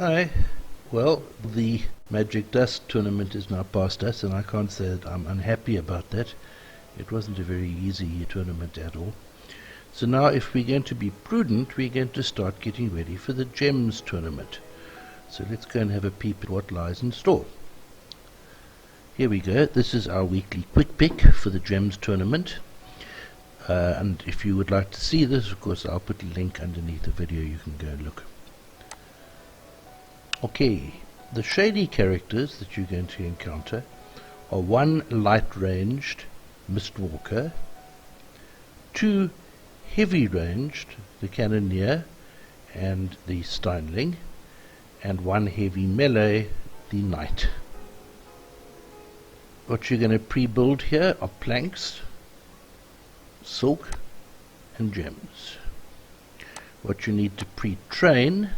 Hi. Well, the Magic Dust tournament is now past us, and I can't say that I'm unhappy about that. It wasn't a very easy tournament at all. So now, if we're going to be prudent, we're going to start getting ready for the Gems tournament. So let's go and have a peep at what lies in store. Here we go. This is our weekly quick pick for the Gems tournament. And if you would like to see this, of course, I'll put a link underneath the video. You can go and look. Okay, the shady characters that you're going to encounter are one light-ranged Mistwalker, two heavy-ranged, the Cannoneer and the Steinling, and one heavy melee, the Knight. What you're going to pre-build here are planks, silk and gems. What you need to pre-train,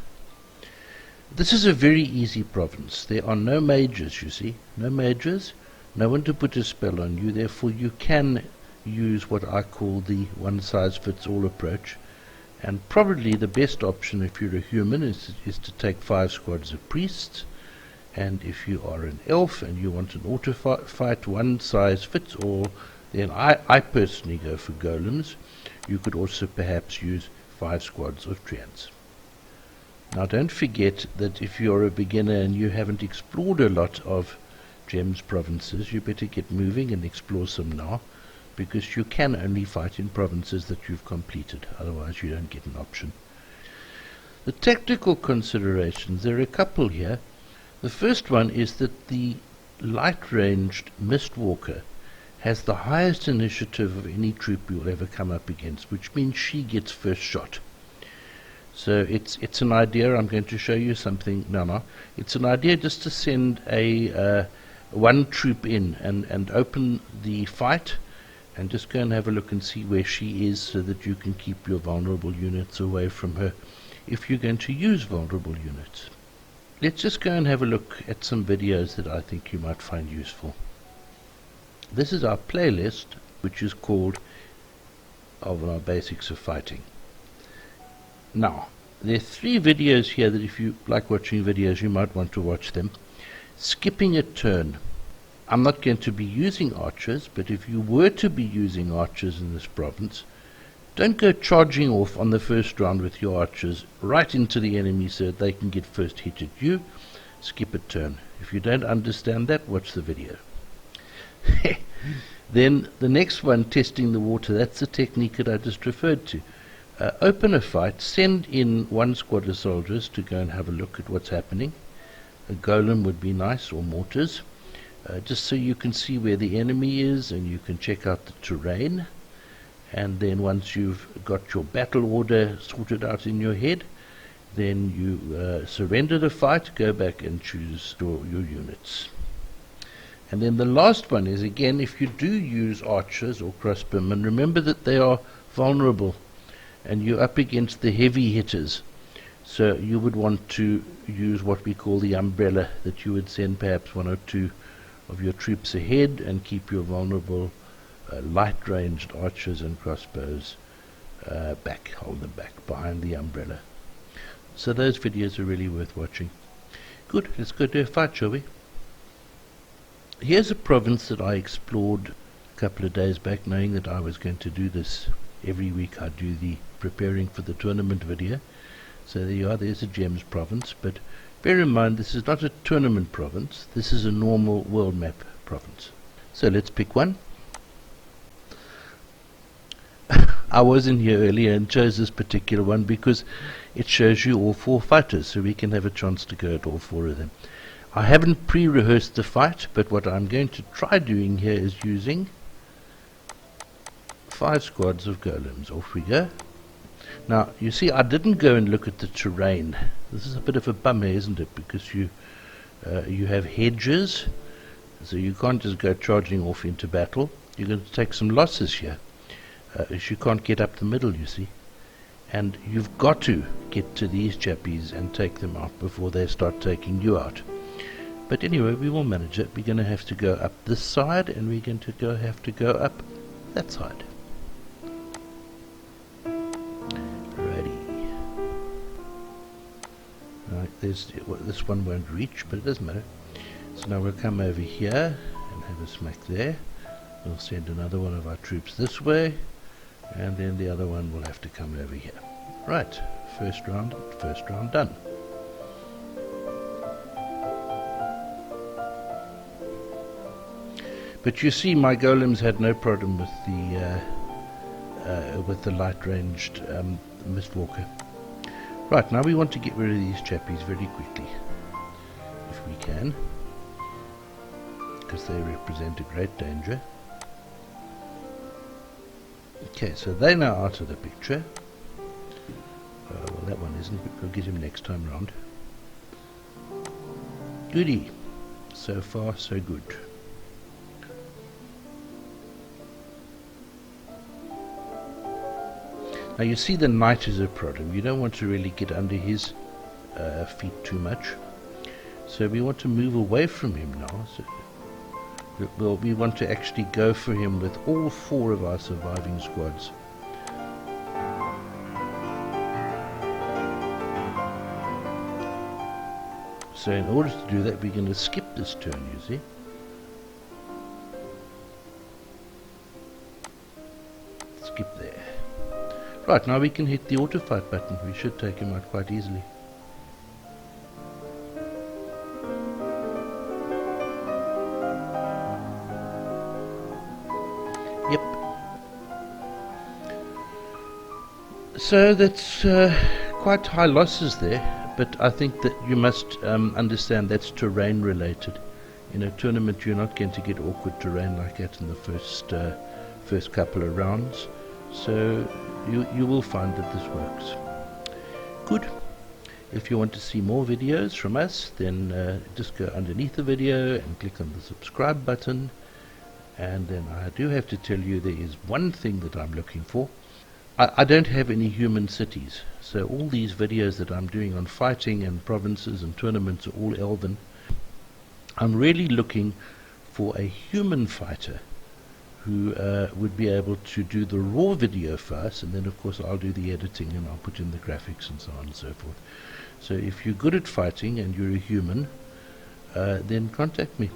this is a very easy province. There are no mages, you see, no mages, no one to put a spell on you, therefore you can use what I call the one-size-fits-all approach, and probably the best option if you're a human is to take 5 squads of priests, and if you are an elf and you want an auto fight one-size-fits-all, then I personally go for golems. You could also perhaps use 5 squads of treants. Now don't forget that if you're a beginner and you haven't explored a lot of Gems provinces, you better get moving and explore some now, because you can only fight in provinces that you've completed, otherwise you don't get an option. The tactical considerations, there are a couple here. The first one is that the light-ranged Mistwalker has the highest initiative of any troop you'll ever come up against, which means she gets first shot. So it's an idea. I'm going to show you something now. It's an idea just to send a one troop in and open the fight, and just go and have a look and see where she is, so that you can keep your vulnerable units away from her if you're going to use vulnerable units. Let's just go and have a look at some videos that I think you might find useful. This is our playlist, which is called Elvenar Basics of Fighting. Now, there are 3 videos here that if you like watching videos, you might want to watch them. Skipping a turn. I'm not going to be using archers, but if you were to be using archers in this province, don't go charging off on the first round with your archers right into the enemy so that they can get first hit at you. Skip a turn. If you don't understand that, watch the video. Then the next one, testing the water, that's the technique that I just referred to. Open a fight, send in 1 squad of soldiers to go and have a look at what's happening. A golem would be nice, or mortars, just so you can see where the enemy is and you can check out the terrain. And then once you've got your battle order sorted out in your head, then you surrender the fight, go back and choose your units. And then the last one is, again, if you do use archers or crossbowmen, remember that they are vulnerable and you're up against the heavy hitters. So you would want to use what we call the umbrella, that you would send perhaps 1 or 2 of your troops ahead and keep your vulnerable light-ranged archers and crossbows back, hold them back behind the umbrella. So those videos are really worth watching. Good, let's go do a fight, shall we? Here's a province that I explored a couple of days back, knowing that I was going to do this every week. I do the preparing for the tournament video. So there you are, there's a Gems province, but bear in mind this is not a tournament province, this is a normal world map province. So let's pick one. I was in here earlier and chose this particular one because it shows you all 4 fighters, so we can have a chance to go at all 4 of them. I haven't pre-rehearsed the fight, but what I'm going to try doing here is using 5 squads of golems. Off we go. Now, you see, I didn't go and look at the terrain. This is a bit of a bummer, isn't it? Because you have hedges, so you can't just go charging off into battle. You're going to take some losses here, as you can't get up the middle, you see. And you've got to get to these chappies and take them out before they start taking you out. But anyway, we will manage it. We're going to have to go up this side, and we're going to have to go up that side. this one won't reach, but it doesn't matter. So now we'll come over here and have a smack there. We'll send another one of our troops this way, and then the other one will have to come over here. Right, first round done. But you see, my golems had no problem with the light-ranged Mistwalker. Right, now we want to get rid of these chappies very quickly, if we can, because they represent a great danger. Okay, so they're now out of the picture. Well, that one isn't, but we'll get him next time round. Goody. So far, so good. Now you see the knight is a problem. You don't want to really get under his feet too much. So we want to move away from him now. So we want to actually go for him with all 4 of our surviving squads. So in order to do that, we're going to skip this turn, you see. Skip there. Right, now we can hit the auto fight button. We should take him out quite easily. Yep. So that's quite high losses there. But I think that you must understand that's terrain related. In a tournament you're not going to get awkward terrain like that in the first couple of rounds. So you will find that this works. Good. If you want to see more videos from us, then just go underneath the video and click on the subscribe button. And then I do have to tell you there is one thing that I'm looking for. I don't have any human cities, so all these videos that I'm doing on fighting and provinces and tournaments are all elven. I'm really looking for a human fighter who would be able to do the raw video for us, and then of course I'll do the editing and I'll put in the graphics and so on and so forth. So if you're good at fighting and you're a human, then contact me.